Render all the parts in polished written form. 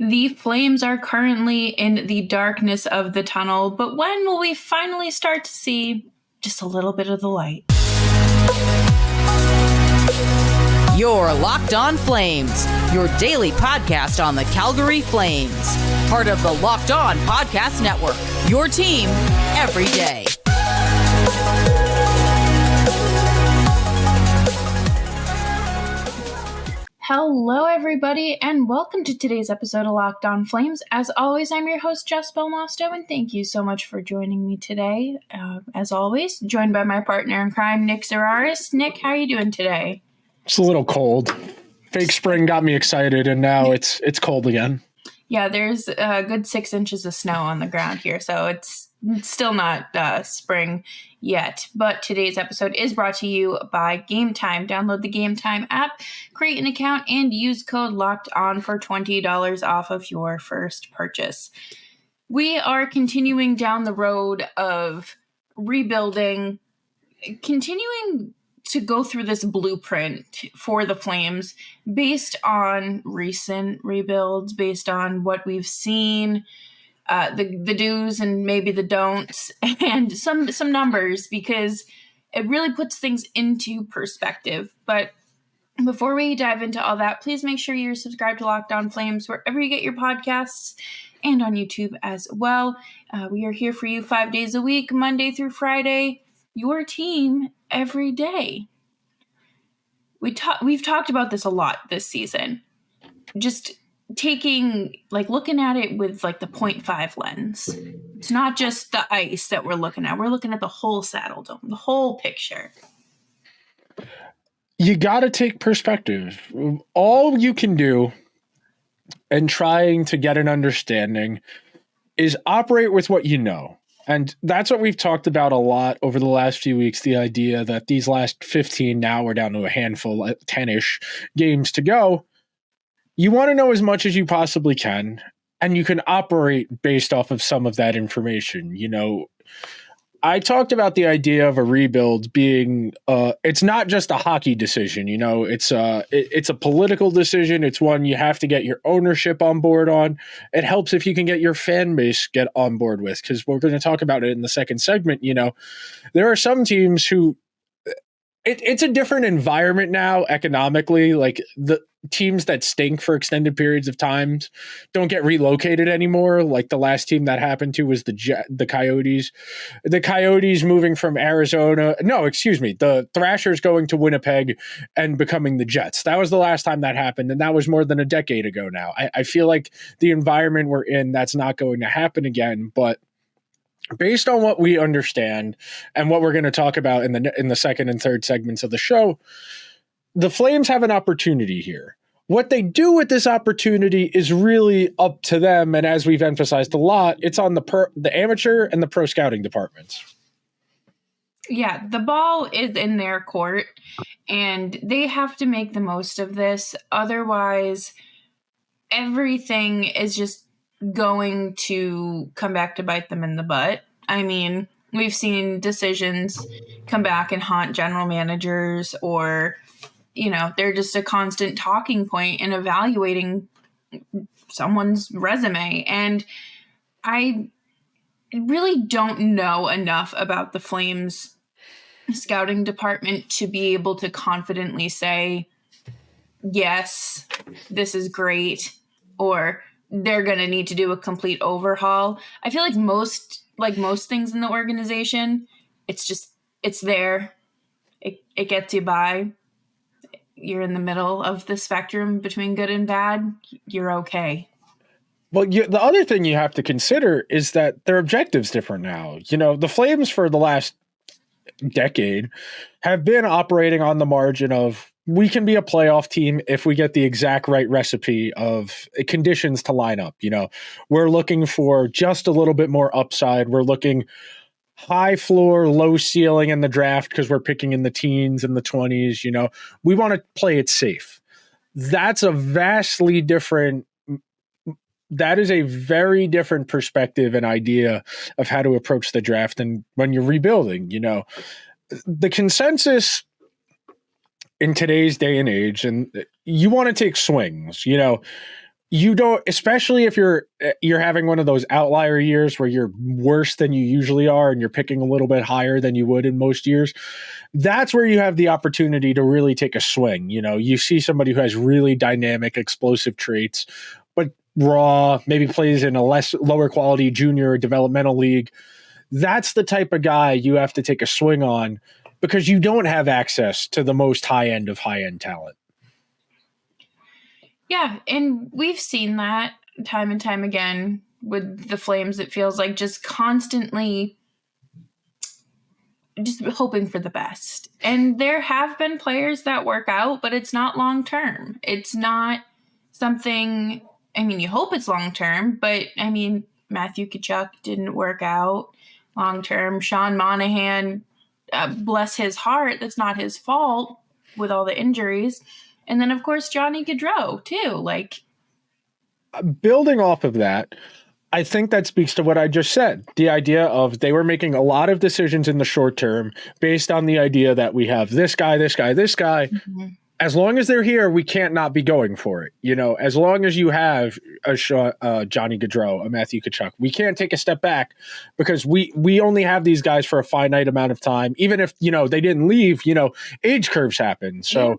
The Flames are currently in the darkness of the tunnel, but when will we finally start to see just a little bit of the light? You're Locked On Flames, your daily podcast on the Calgary Flames. Part of the Locked On Podcast Network, your team every day. Hello, everybody, and welcome to today's episode of Locked On Flames. As always, I'm your host, Jess Belmosto, and thank you so much for joining me today. As always, joined by my partner in crime, Nick Zararis. Nick, how are you doing today? It's a little cold. Fake spring got me excited, and now it's cold again. Yeah, there's a good 6 inches of snow on the ground here, so it's still not spring yet. But today's episode is brought to you by Game Time. Download the Game Time app, create an account, and use code LOCKEDON for $20 off of your first purchase. We are continuing down the road of rebuilding, continuing to go through this blueprint for the Flames based on recent rebuilds, based on what we've seen, the do's and maybe the don'ts, and some numbers, because it really puts things into perspective. But before we dive into all that, please make sure you're subscribed to Locked On Flames wherever you get your podcasts and on YouTube as well. We are here for you 5 days a week, Monday through Friday, your team every day. We've talked about this a lot this season. Just looking at it with the 0.5 lens. It's not just the ice that we're looking at. We're looking at the whole Saddle Dome, the whole picture. You got to take perspective. All you can do in trying to get an understanding is operate with what you know. And that's what we've talked about a lot over the last few weeks, the idea that these last 15, now we're down to a handful, 10-ish games to go. You want to know as much as you possibly can, and you can operate based off of some of that information. You know, I talked about the idea of a rebuild being, it's not just a hockey decision, you know, it's a political decision. It's one you have to get your ownership on board on. It helps if you can get your fan base get on board with, because we're going to talk about it in the second segment. You know, there are some teams who, it's a different environment now economically. Like the teams that stink for extended periods of time don't get relocated anymore. Like the last team that happened to was the Coyotes. The Coyotes moving from Arizona. No, excuse me. The Thrashers going to Winnipeg and becoming the Jets. That was the last time that happened, and that was more than a decade ago now. I feel like the environment we're in, that's not going to happen again, but based on what we understand and what we're going to talk about in the second and third segments of the show, the Flames have an opportunity here. What they do with this opportunity is really up to them, and as we've emphasized a lot, it's on the amateur and the pro scouting departments. Yeah, the ball is in their court, and they have to make the most of this. Otherwise, everything is just going to come back to bite them in the butt. I mean, we've seen decisions come back and haunt general managers, or, you know, they're just a constant talking point in evaluating someone's resume. And I really don't know enough about the Flames scouting department to be able to confidently say, yes, this is great, or they're going to need to do a complete overhaul. I feel like most things in the organization, it's there. It gets you by. You're in the middle of the spectrum between good and bad. You're okay. Well, the other thing you have to consider is that their objective's different now. You know, the Flames for the last decade have been operating on the margin of, we can be a playoff team if we get the exact right recipe of conditions to line up. You know, we're looking for just a little bit more upside. We're looking high floor, low ceiling in the draft because we're picking in the teens and the 20s. You know, we want to play it safe. That is a very different perspective and idea of how to approach the draft. And when you're rebuilding, you know, the consensus in today's day and age, and you want to take swings, you know, you don't, especially if you're having one of those outlier years where you're worse than you usually are and you're picking a little bit higher than you would in most years. That's where you have the opportunity to really take a swing. You see somebody who has really dynamic, explosive traits, but raw, maybe plays in a lower quality junior or developmental league. That's the type of guy you have to take a swing on because you don't have access to the most high end of high end talent. Yeah, and we've seen that time and time again with the Flames. It feels like just constantly just hoping for the best. And there have been players that work out, but it's not long term. It's not something, you hope it's long term, but Matthew Tkachuk didn't work out long term. Sean Monahan, bless his heart, that's not his fault with all the injuries. And then, of course, Johnny Gaudreau, too. Building off of that, I think that speaks to what I just said. The idea of they were making a lot of decisions in the short term based on the idea that we have this guy, this guy, this guy. Mm-hmm. As long as they're here, we can't not be going for it. As long as you have a Johnny Gaudreau, a Matthew Tkachuk, we can't take a step back because we only have these guys for a finite amount of time. Even if, they didn't leave, age curves happen. So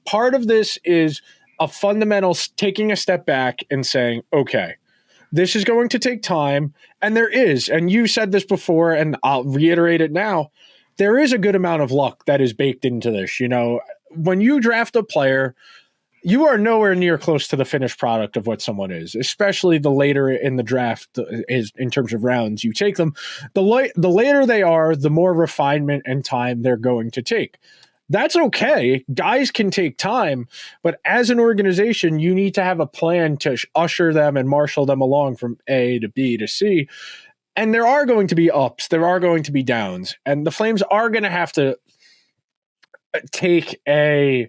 part of this is a fundamental taking a step back and saying, okay, this is going to take time. And there is, and you said this before, and I'll reiterate it now, there is a good amount of luck that is baked into this. When you draft a player, you are nowhere near close to the finished product of what someone is, especially the later in the draft is in terms of rounds you take them. The later they are, the more refinement and time they're going to take. That's okay. Guys can take time, but as an organization, you need to have a plan to usher them and marshal them along from A to B to C. And there are going to be ups, there are going to be downs, and the Flames are going to have to take I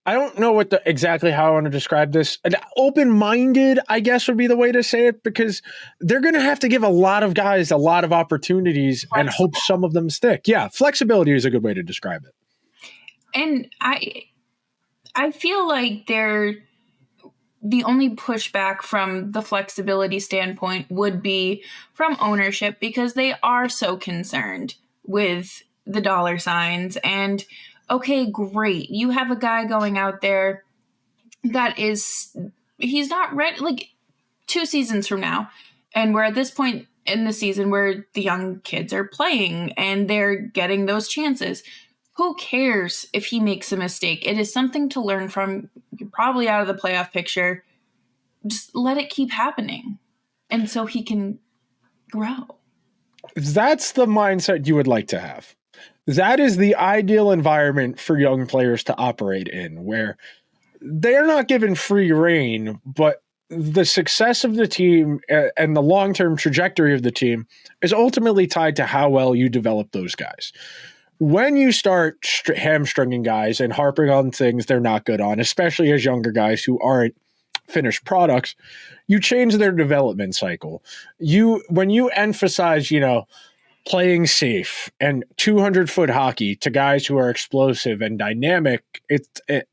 don't know exactly how I want to describe this. An open-minded, I guess, would be the way to say it, because they're going to have to give a lot of guys a lot of opportunities and hope some of them stick. Yeah, flexibility is a good way to describe it. And I feel like the only pushback from the flexibility standpoint would be from ownership, because they are so concerned with the dollar signs. And okay, great. You have a guy going out there that he's not ready, 2 seasons from now. And we're at this point in the season where the young kids are playing and they're getting those chances. Who cares if he makes a mistake? It is something to learn from. You're probably out of the playoff picture. Just let it keep happening. And so he can grow. That's the mindset you would like to have. That is the ideal environment for young players to operate in, where they're not given free rein, but the success of the team and the long-term trajectory of the team is ultimately tied to how well you develop those guys. When you start hamstringing guys and harping on things they're not good on, especially as younger guys who aren't finished products, you change their development cycle. When you emphasize, playing safe and 200-foot hockey to guys who are explosive and dynamic,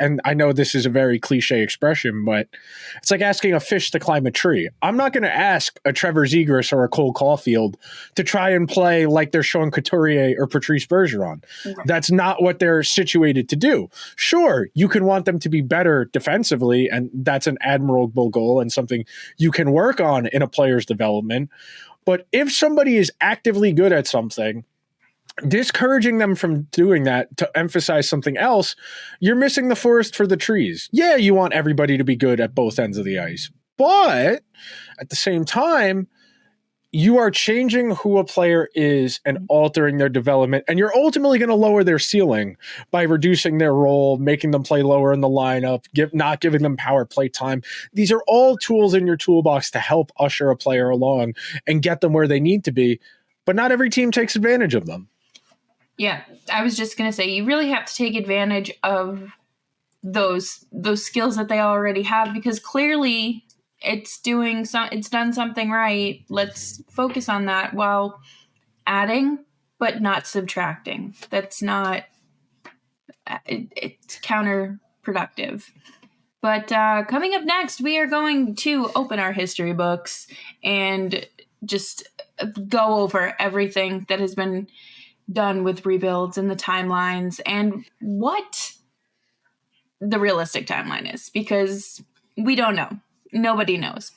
and I know this is a very cliche expression, but it's like asking a fish to climb a tree. I'm not going to ask a Trevor Zegras or a Cole Caulfield to try and play like they're Sean Couturier or Patrice Bergeron. Okay. That's not what they're situated to do. Sure, you can want them to be better defensively, and that's an admirable goal and something you can work on in a player's development. But if somebody is actively good at something, discouraging them from doing that to emphasize something else, you're missing the forest for the trees. Yeah, you want everybody to be good at both ends of the ice. But at the same time, you are changing who a player is and altering their development. And you're ultimately going to lower their ceiling by reducing their role, making them play lower in the lineup, not giving them power play time. These are all tools in your toolbox to help usher a player along and get them where they need to be. But not every team takes advantage of them. Yeah, I was just going to say, you really have to take advantage of those skills that they already have, because clearly it's done something right. Let's focus on that while adding, but not subtracting. That's not, it's counterproductive. But coming up next, we are going to open our history books and just go over everything that has been done with rebuilds and the timelines and what the realistic timeline is, because we don't know. Nobody knows.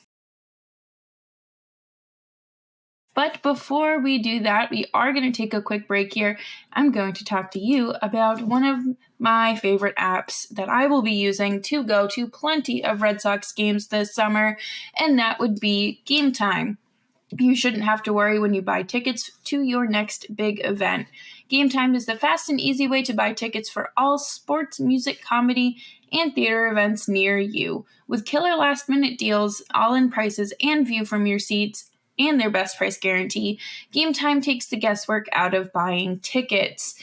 But before we do that, we are going to take a quick break here. I'm going to talk to you about one of my favorite apps that I will be using to go to plenty of Red Sox games this summer, and that would be Game Time. You shouldn't have to worry when you buy tickets to your next big event. Game Time is the fast and easy way to buy tickets for all sports, music, comedy, and theater events near you. With killer last-minute deals, all-in prices, and view from your seats, and their best price guarantee, Game Time takes the guesswork out of buying tickets.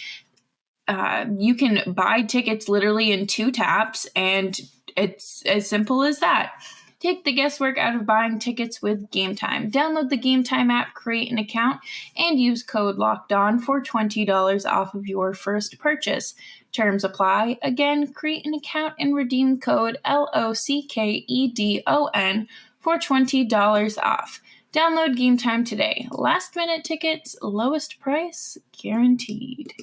You can buy tickets literally in 2 taps, and it's as simple as that. Take the guesswork out of buying tickets with Game Time. Download the Game Time app, create an account, and use code LOCKEDON for $20 off of your first purchase. Terms apply. Again, create an account and redeem code LOCKEDON for $20 off. Download Game Time today. Last minute tickets, lowest price guaranteed.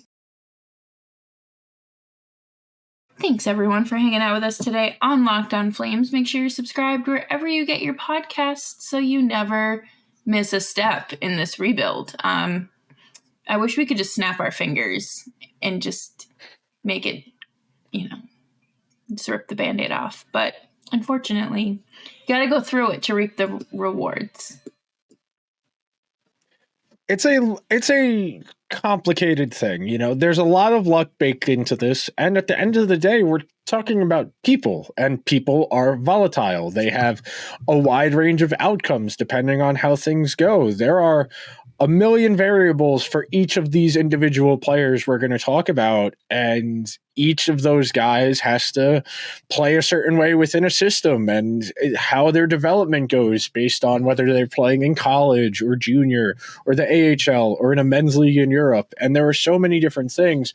Thanks everyone for hanging out with us today on Locked On Flames. Make sure you're subscribed wherever you get your podcasts so you never miss a step in this rebuild. I wish we could just snap our fingers and just make it, just rip the Band-Aid off. But unfortunately, you gotta go through it to reap the rewards. It's a complicated thing. There's a lot of luck baked into this. And at the end of the day, we're talking about people, and people are volatile. They have a wide range of outcomes depending on how things go. There are a million variables for each of these individual players we're going to talk about, and each of those guys has to play a certain way within a system, and how their development goes based on whether they're playing in college or junior or the AHL or in a men's league in Europe. And there are so many different things.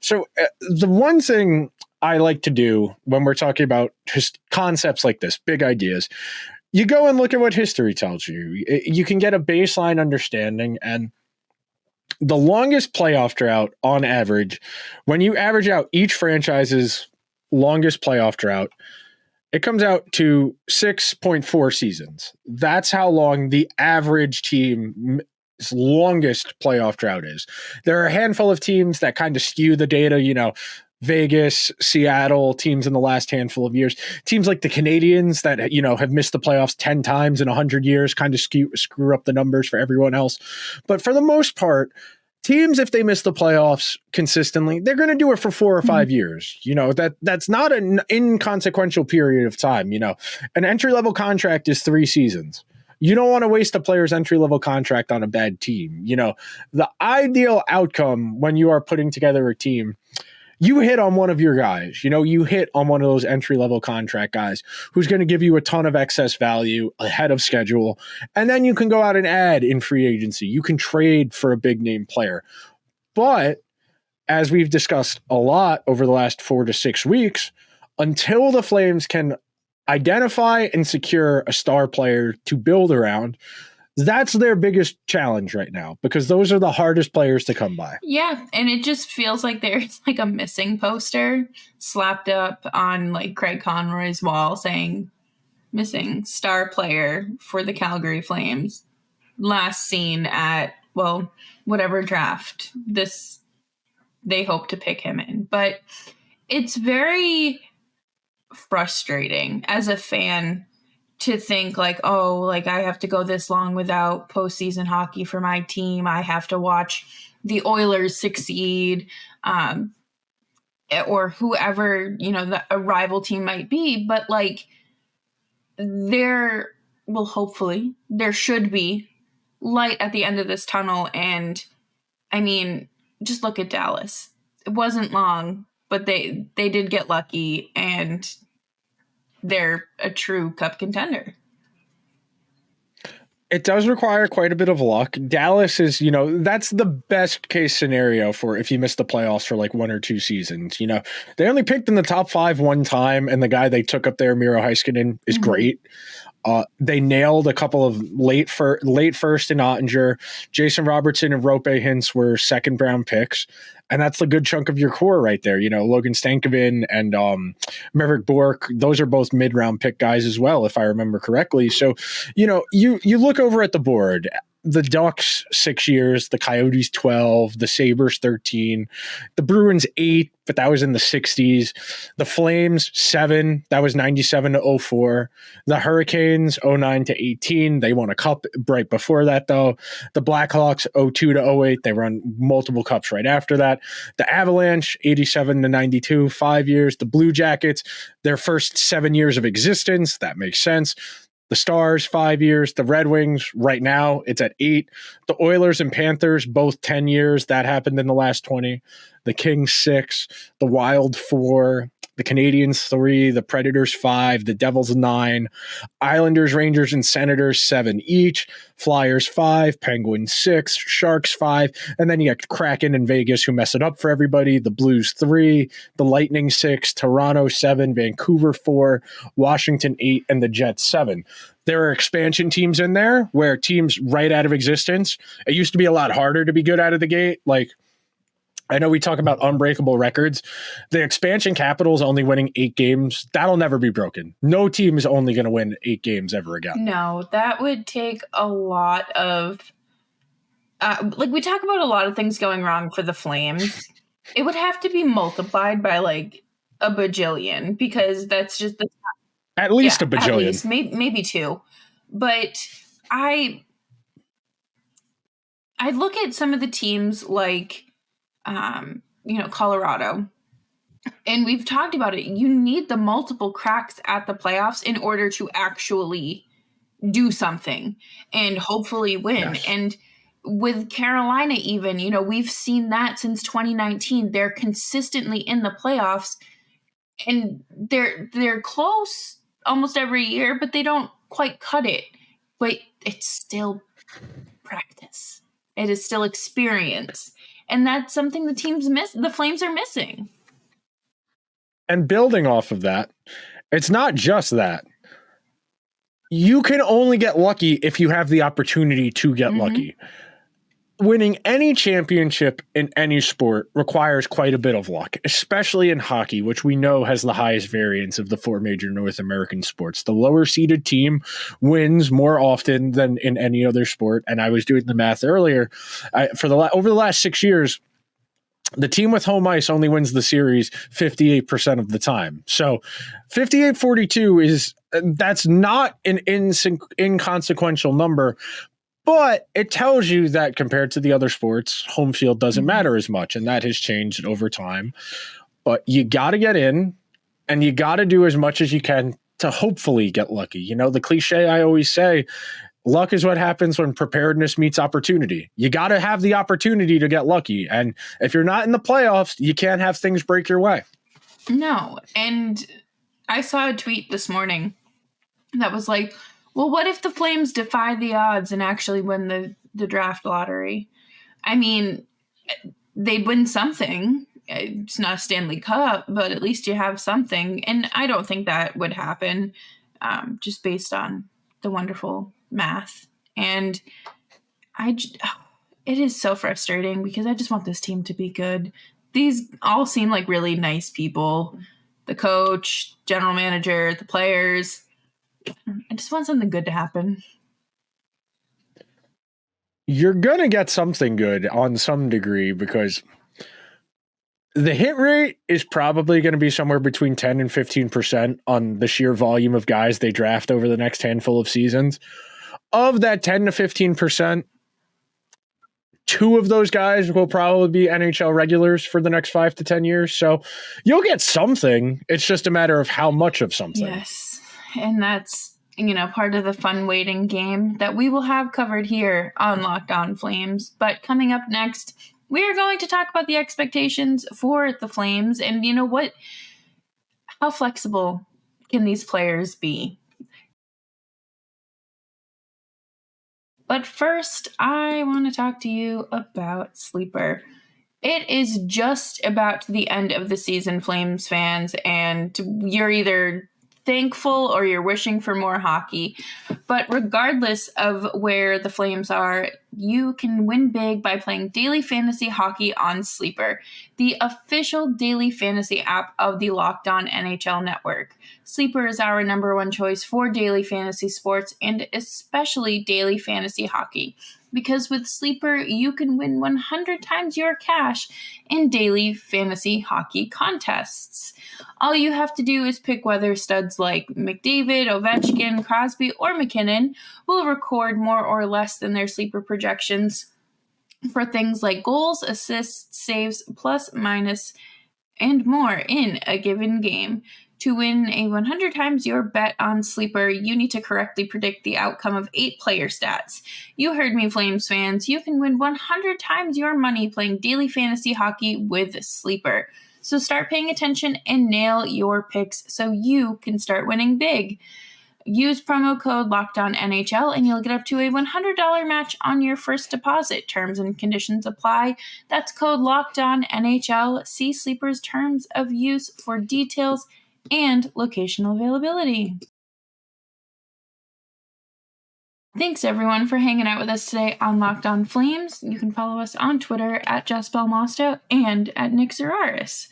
So the one thing I like to do when we're talking about just concepts like this, big ideas, you go and look at what history tells you. You can get a baseline understanding, and the longest playoff drought on average, when you average out each franchise's longest playoff drought, it comes out to 6.4 seasons. That's how long the average team's longest playoff drought is. There are a handful of teams that kind of skew the data, Vegas, Seattle, teams in the last handful of years. Teams like the Canadians that, have missed the playoffs 10 times in 100 years kind of screw up the numbers for everyone else. But for the most part, teams, if they miss the playoffs consistently, they're going to do it for 4 or 5 years. That's not an inconsequential period of time. An entry-level contract is 3 seasons. You don't want to waste a player's entry-level contract on a bad team. The ideal outcome when you are putting together a team, you hit on one of your guys, you hit on one of those entry-level contract guys who's going to give you a ton of excess value ahead of schedule. And then you can go out and add in free agency. You can trade for a big name player. But as we've discussed a lot over the last 4 to 6 weeks, until the Flames can identify and secure a star player to build around, that's their biggest challenge right now, because those are the hardest players to come by. Yeah, and it just feels like there's like a missing poster slapped up on like Craig Conroy's wall saying missing star player for the Calgary Flames. Last seen at, whatever draft they hope to pick him in. But it's very frustrating as a fan to think like, I have to go this long without postseason hockey for my team. I have to watch the Oilers succeed, or whoever, a rival team might be. But hopefully there should be light at the end of this tunnel. And just look at Dallas. It wasn't long, but they did get lucky, and they're a true cup contender. It does require quite a bit of luck. Dallas is, that's the best case scenario for if you miss the playoffs for like 1 or 2 seasons. They only picked in the top 5 one time, and the guy they took up there, Miro Heiskanen, is great. They nailed a couple of late first in Ottinger. Jason Robertson and Rope Hintz were second round picks. And that's a good chunk of your core right there. Logan Stankoven and Maverick Bork, those are both mid-round pick guys as well, if I remember correctly. So, you look over at the board. The Ducks 6 years, the Coyotes 12, the Sabres 13, the Bruins 8, but that was in the 60s. The Flames 7, that was 97 to 04. The Hurricanes 09 to 18, they won a cup right before that though. The Blackhawks 02 to 08, they won multiple cups right after that. The Avalanche 87 to 92, 5 years. The Blue Jackets, their first 7 years of existence, that makes sense. The Stars, 5 years. The Red Wings, right now, it's at 8. The Oilers and Panthers, both 10 years. That happened in the last 20. The Kings, 6. The Wild, 4. The Canadiens, 3. The Predators, 5. The Devils, 9. Islanders, Rangers, and Senators, 7 each. Flyers, 5. Penguins, 6. Sharks, 5. And then you got Kraken and Vegas, who mess it up for everybody. The Blues, 3. The Lightning, 6. Toronto, 7. Vancouver, 4. Washington, 8. And the Jets, 7. There are expansion teams in there where teams right out of existence. It used to be a lot harder to be good out of the gate. Like, I know we talk about unbreakable records. The expansion capital is only winning 8 games. That'll never be broken. No team is only going to win 8 games ever again. No, that would take a lot of, we talk about a lot of things going wrong for the Flames. It would have to be multiplied by like a bajillion, because that's just the at least a bajillion. At least, maybe 2. But I look at some of the teams like, Colorado, and we've talked about it. You need the multiple cracks at the playoffs in order to actually do something and hopefully win. Yes. And with Carolina, even, we've seen that since 2019. They're consistently in the playoffs, and they're close almost every year, but they don't quite cut it. But it's still practice. It is still experience. And that's something the Flames are missing. And building off of that, it's not just that. You can only get lucky if you have the opportunity to get lucky. Winning any championship in any sport requires quite a bit of luck, especially in hockey, which we know has the highest variance of the 4 major North American sports. The lower seeded team wins more often than in any other sport. And I was doing the math earlier. Over the last 6 years, the team with home ice only wins the series 58% of the time. So 58-42 that's not an inconsequential number. But it tells you that compared to the other sports, home field doesn't matter as much, and that has changed over time. But you got to get in, and you got to do as much as you can to hopefully get lucky. The cliche I always say, luck is what happens when preparedness meets opportunity. You got to have the opportunity to get lucky, and if you're not in the playoffs, you can't have things break your way. No, and I saw a tweet this morning that was like, well, what if the Flames defy the odds and actually win the draft lottery? I mean, they'd win something. It's not a Stanley Cup, but at least you have something. And I don't think that would happen, just based on the wonderful math. And it is so frustrating because I just want this team to be good. These all seem like really nice people. The coach, general manager, the players. I just want something good to happen. You're going to get something good on some degree because the hit rate is probably going to be somewhere between 10 and 15% on the sheer volume of guys they draft over the next handful of seasons. Of that 10 to 15%, 2 of those guys will probably be NHL regulars for the next 5 to 10 years. So you'll get something. It's just a matter of how much of something. Yes. And that's, part of the fun waiting game that we will have covered here on Locked On Flames. But coming up next, we are going to talk about the expectations for the Flames and how flexible can these players be? But first, I want to talk to you about Sleeper. It is just about the end of the season, Flames fans, and you're either thankful or you're wishing for more hockey. But regardless of where the Flames are, you can win big by playing daily fantasy hockey on Sleeper, the official daily fantasy app of the Locked On NHL network. Sleeper is our number one choice for daily fantasy sports and especially daily fantasy hockey. Because with Sleeper, you can win 100 times your cash in daily fantasy hockey contests. All you have to do is pick whether studs like McDavid, Ovechkin, Crosby, or McKinnon will record more or less than their Sleeper projections for things like goals, assists, saves, plus, minus, and more in a given game. To win a 100 times your bet on Sleeper, you need to correctly predict the outcome of 8 player stats. You heard me, Flames fans. You can win 100 times your money playing daily fantasy hockey with Sleeper. So start paying attention and nail your picks so you can start winning big. Use promo code LOCKEDONNHL and you'll get up to a $100 match on your first deposit. Terms and conditions apply. That's code LOCKEDONNHL. See Sleeper's terms of use for details and locational availability. Thanks everyone for hanging out with us today on Locked On Flames. You can follow us on Twitter at Jess Belmosto and at Nick Zeraris.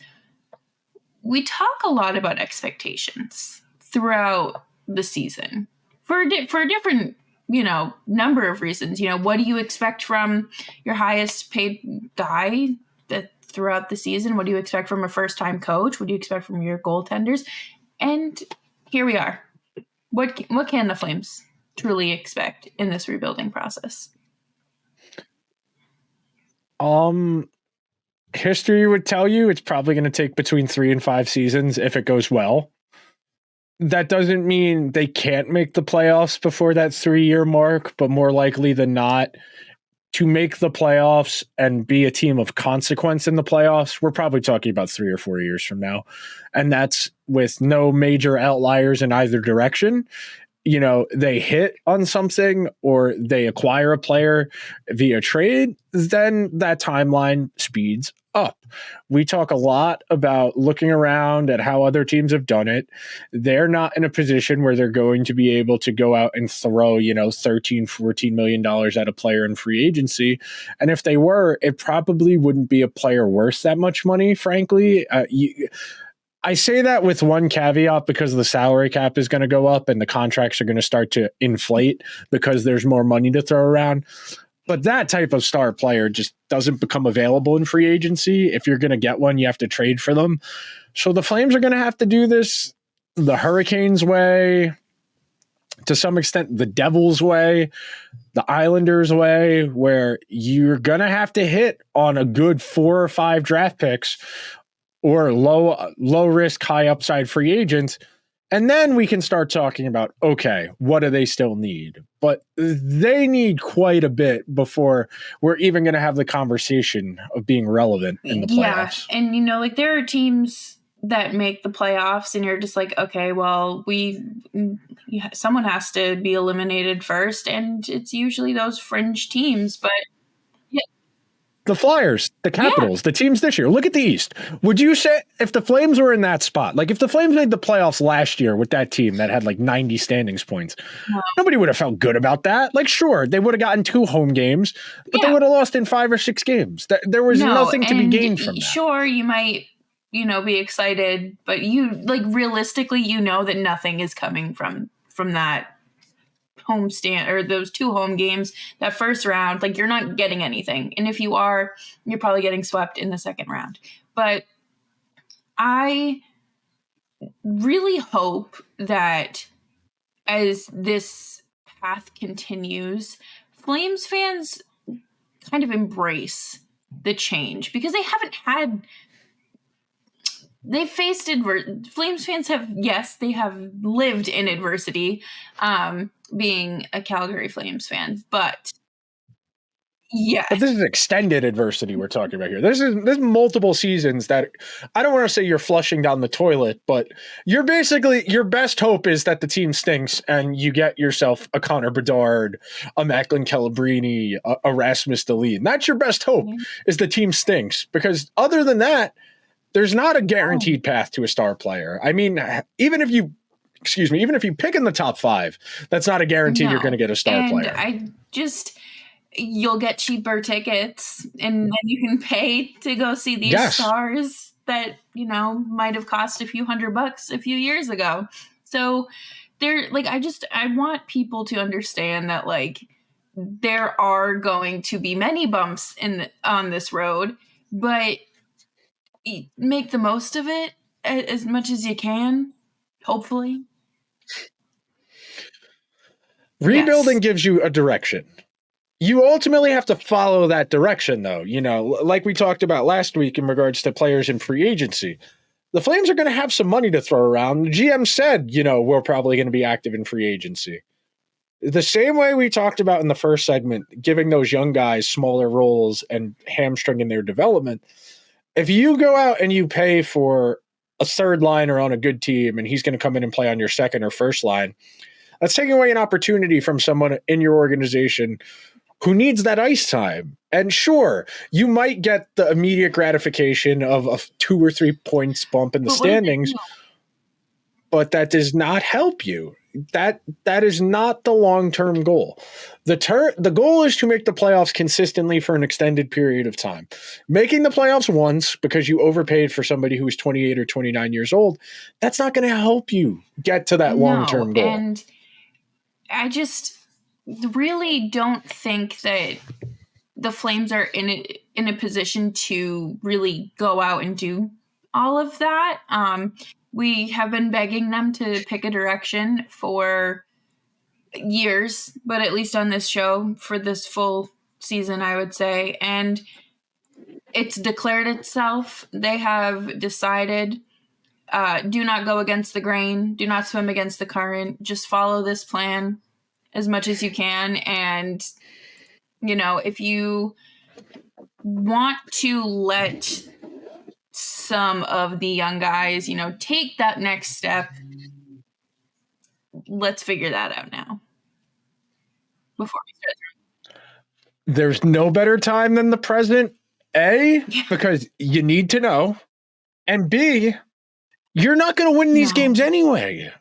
We talk a lot about expectations throughout the season for a different, number of reasons. What do you expect from your highest paid guy throughout the season? What do you expect from a first-time coach? What do you expect from your goaltenders? And here we are. What can the Flames truly expect in this rebuilding process? History would tell you it's probably going to take between 3 and 5 seasons if it goes well. That doesn't mean they can't make the playoffs before that 3-year mark, but more likely than not, to make the playoffs and be a team of consequence in the playoffs, we're probably talking about 3 or 4 years from now. And that's with no major outliers in either direction. They hit on something or they acquire a player via trade, then that timeline speeds up. We talk a lot about looking around at how other teams have done it. They're not in a position where they're going to be able to go out and throw, $13, $14 million at a player in free agency. And if they were, it probably wouldn't be a player worth that much money, frankly. I say that with one caveat because the salary cap is going to go up and the contracts are going to start to inflate because there's more money to throw around. But that type of star player just doesn't become available in free agency. If you're going to get one, you have to trade for them. So the Flames are going to have to do this the Hurricanes way, to some extent the Devils way, the Islanders way, where you're going to have to hit on a good 4 or 5 draft picks or low risk, high upside free agents. And then we can start talking about, okay, what do they still need? But they need quite a bit before we're even going to have the conversation of being relevant in the playoffs. Yeah, and there are teams that make the playoffs and you're just like, okay, well, someone has to be eliminated first, and it's usually those fringe teams, but the Flyers, the Capitals, the teams this year. Look at the East. Would you say if the Flames were in that spot, like if the Flames made the playoffs last year with that team that had like 90 standings points, nobody would have felt good about that. Like, sure, they would have gotten 2 home games, but they would have lost in 5 or 6 games. There was nothing to be gained from that. Sure, you might, be excited, but realistically, that nothing is coming from that homestand or those 2 home games, that first round. You're not getting anything, and if you are, you're probably getting swept in the second round. But I really hope that as this path continues, Flames fans kind of embrace the change, because they've faced Flames fans they have lived in adversity, being a Calgary Flames fan, but Yeah. But this is extended adversity we're talking about here. This is multiple seasons that I don't want to say you're flushing down the toilet, but you're basically, your best hope is that the team stinks and you get yourself a Connor Bedard, a Macklin Calabrini, a Rasmus Dahlin. That's your best hope, is the team stinks, because other than that, there's not a guaranteed path to a star player. I mean, even if you pick in the top 5, that's not a guarantee you're going to get a star player. You'll get cheaper tickets, and then you can pay to go see these stars that, might have cost a few $100 a few years ago. So they're like, I want people to understand that, like, there are going to be many bumps on this road, but make the most of it as much as you can, hopefully. Rebuilding gives you a direction. You ultimately have to follow that direction, though. Like we talked about last week in regards to players in free agency. The Flames are going to have some money to throw around. The GM said, we're probably going to be active in free agency. The same way we talked about in the first segment, giving those young guys smaller roles and hamstringing their development. If you go out and you pay for a third liner on a good team and he's going to come in and play on your second or first line, that's taking away an opportunity from someone in your organization who needs that ice time. And sure, you might get the immediate gratification of a 2 or 3 points bump in the standings, but that does not help you. That is not the long-term goal. The goal is to make the playoffs consistently for an extended period of time. Making the playoffs once because you overpaid for somebody who is 28 or 29 years old, that's not going to help you get to that long-term goal. And I just really don't think that the Flames are in a position to really go out and do all of that. We have been begging them to pick a direction for years, but at least on this show for this full season, I would say. And it's declared itself. They have decided, do not go against the grain, do not swim against the current, just follow this plan as much as you can. And, if you want to let some of the young guys, take that next step, let's figure that out now before we start. There's no better time than the present, A, because you need to know, and B, you're not going to win these games anyway.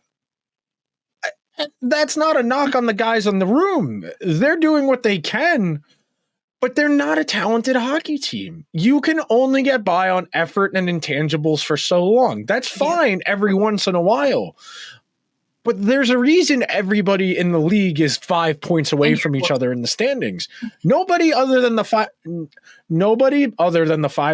That's not a knock on the guys in the room. They're doing what they can, but they're not a talented hockey team. You can only get by on effort and intangibles for so long. That's fine every once in a while. But there's a reason everybody in the league is 5 points away from each other in the standings. Nobody other than the 5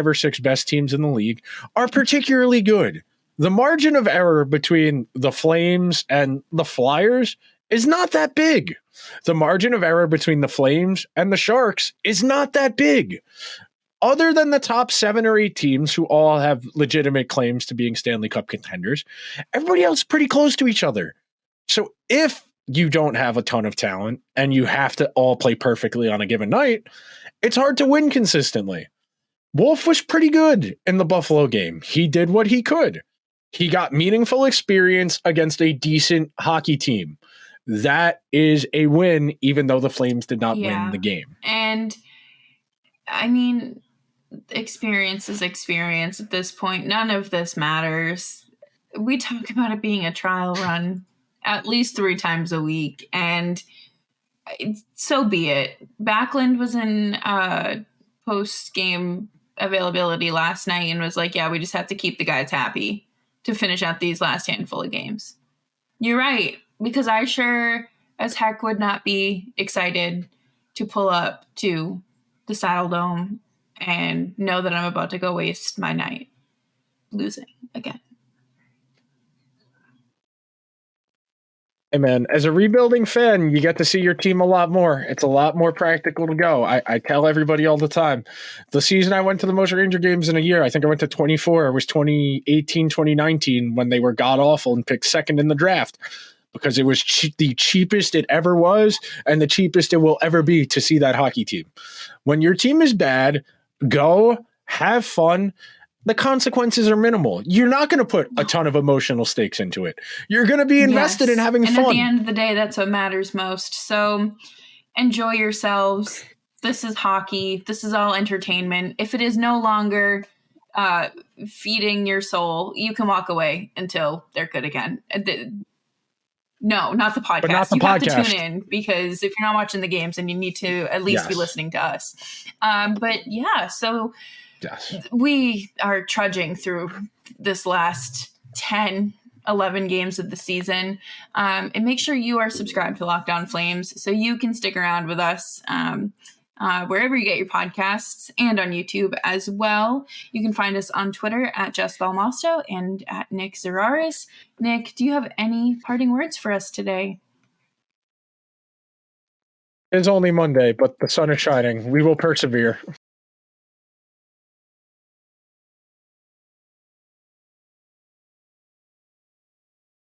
or 6 best teams in the league are particularly good. The margin of error between the Flames and the Flyers is not that big. The margin of error between the Flames and the Sharks is not that big. Other than the top 7 or 8 teams who all have legitimate claims to being Stanley Cup contenders, everybody else is pretty close to each other. So if you don't have a ton of talent and you have to all play perfectly on a given night, it's hard to win consistently. Wolf was pretty good in the Buffalo game. He did what he could. He got meaningful experience against a decent hockey team. That is a win, even though the Flames did not win the game. And I mean, experience is experience at this point. None of this matters. We talk about it being a trial run at least 3 times a week, and so be it. Backlund was in post-game availability last night and was like, we just have to keep the guys happy to finish out these last handful of games. You're right, because I sure as heck would not be excited to pull up to the Saddle Dome and know that I'm about to go waste my night losing again. Hey man, as a rebuilding fan, you get to see your team a lot more. It's a lot more practical to go. I tell everybody all the time. The season I went to the most Ranger games in a year, I think I went to 24. It was 2018, 2019 when they were god-awful and picked second in the draft. because it was the cheapest it ever was and the cheapest it will ever be to see that hockey team. When your team is bad, go have fun. The consequences are minimal. You're not going to put a ton of emotional stakes into it. You're going to be invested in having fun. And at the end of the day, that's what matters most. So enjoy yourselves. This is hockey. This is all entertainment. If it is no longer feeding your soul, you can walk away until they're good again. No, not the podcast. But not the you podcast. have to tune in, because if you're not watching the games, then you need to at least be listening to us. But yeah, so we are trudging through this last 10, 11 games of the season. And make sure you are subscribed to Locked On Flames so you can stick around with us wherever you get your podcasts, and on YouTube as well. You can find us on Twitter at Jess Belmosto and at Nick Zeraris. Nick, do you have any parting words for us today? It's only Monday, but the sun is shining. We will persevere.